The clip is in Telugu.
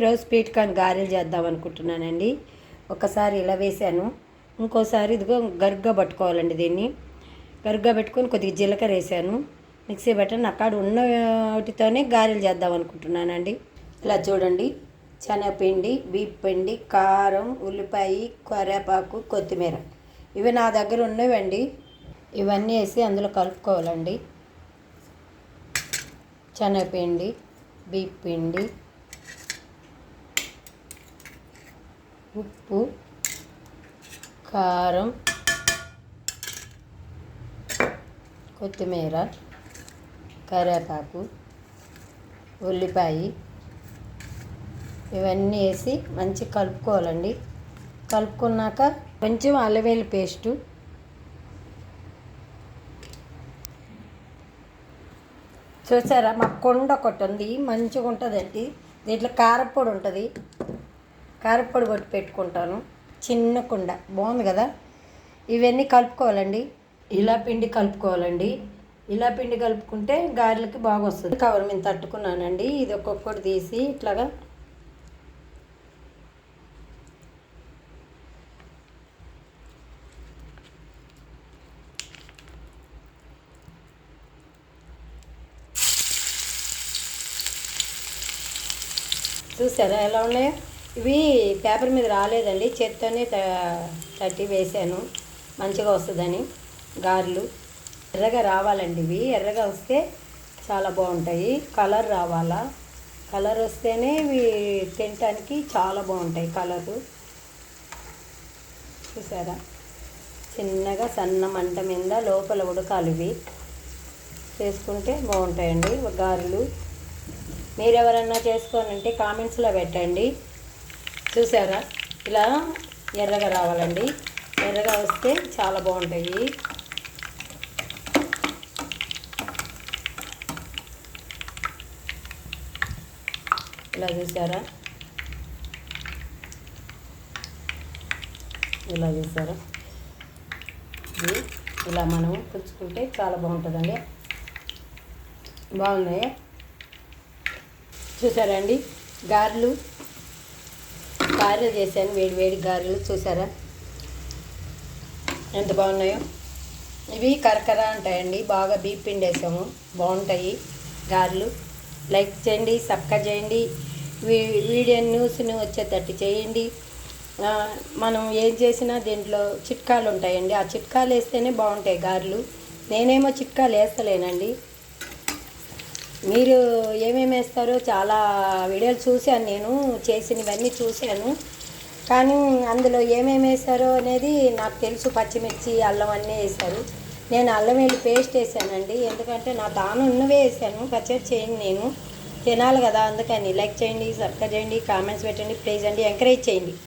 ఈరోజు స్వీట్ కార్న్ గారెలు చేద్దాం అనుకుంటున్నానండి. ఒకసారి ఇలా వేసాను, ఇంకోసారి ఇదిగో గరుగ్గా పట్టుకోవాలండి. దీన్ని గరుగ్గా పెట్టుకొని కొద్దిగా జీలకర్ర వేసాను, మిక్సీ పెట్టండి. అక్కడ ఉన్న వాటితోనే గారెలు చేద్దాం అనుకుంటున్నానండి. ఇలా చూడండి, శనగపిండి, బియ్యం పిండి, కారం, ఉల్లిపాయ, కరివేపాకు, కొత్తిమీర ఇవి నా దగ్గర ఉన్నవండి. ఇవన్నీ వేసి అందులో కలుపుకోవాలండి. శనగపిండి, బియ్యం పిండి, ఉప్పు, కారం, కొత్తిమీర, కరివేపాకు, ఉల్లిపాయ ఇవన్నీ వేసి మంచిగా కలుపుకోవాలండి. కలుపుకున్నాక కొంచెం అల్లం వెల్లుల్లి పేస్టు, చూసారా మా కొండ ఒకటి ఉంది, మంచిగా ఉంటుందండి. దీంట్లో కారపొడి ఉంటుంది, కారపొడి కొట్టి పెట్టుకుంటాను. చిన్న కుండ బాగుంది కదా. ఇవన్నీ కలుపుకోవాలండి. ఇలా పిండి కలుపుకోవాలండి. ఇలా పిండి కలుపుకుంటే గారెలకి బాగా వస్తుంది. కవర్ మీద తట్టుకున్నానండి. ఇది ఒక్కొక్కటి తీసి ఇట్లాగా చూసారా ఎలా ఉన్నాయో. ఇవి పేపర్ మీద రాలేదండి, చేత్తోనే తట్టి వేసాను, మంచిగా వస్తుందని. గారెలు ఎర్రగా రావాలండి. ఇవి ఎర్రగా వస్తే చాలా బాగుంటాయి. కలర్ రావాలా, కలర్ వస్తేనే ఇవి తినటానికి చాలా బాగుంటాయి. కలరు చూసారా, చిన్నగా సన్న మంట మీద లోపల ఉడకాలి. ఇవి చేసుకుంటే బాగుంటాయండి గారెలు. మీరు ఎవరన్నా చేసుకోనంటే కామెంట్స్లో పెట్టండి. చూసారా, ఇలా ఎర్రగా రావాలండి. ఎర్రగా వస్తే చాలా బాగుంటాయి. ఇలా చూసారా, ఇలా చూసారా, ఇలా మనం పుచ్చుకుంటే చాలా బాగుంటుందండి. బాగున్నాయా చూసారా అండి. గారెలు చేశాను, వేడి వేడి గారెలు. చూసారా ఎంత బాగున్నాయో. ఇవి కరకర అంటాయండి, బాగా బియ్యం పిండి వేసాము, బాగుంటాయి గారెలు. లైక్ చేయండి, సబ్స్క్రైబ్ చేయండి, వీడియో న్యూస్ని వచ్చేటట్టు చేయండి. మనం ఏం చేసినా దీంట్లో చిట్కాలు ఉంటాయండి, ఆ చిట్కాలు వేస్తేనే బాగుంటాయి గారెలు. నేనేమో చిట్కాలు వేస్తలేనండి. మీరు ఏమేమి వేస్తారో చాలా వీడియోలు చూశాను, నేను చేసినవన్నీ చూశాను. కానీ అందులో ఏమేమి వేస్తారో అనేది నాకు తెలుసు. పచ్చిమిర్చి, అల్లం అన్నీ వేశారు. నేను అల్లం వెల్లుల్లి పేస్ట్ వేసానండి, ఎందుకంటే నా తాను ఉన్నవే వేసాను. పచ్చడి చేయండి, నేను తినాలి కదా. అందుకని లైక్ చేయండి, సబ్స్క్రైబ్ చేయండి, కామెంట్స్ పెట్టండి, ప్లీజ్ అండి, ఎంకరేజ్ చేయండి.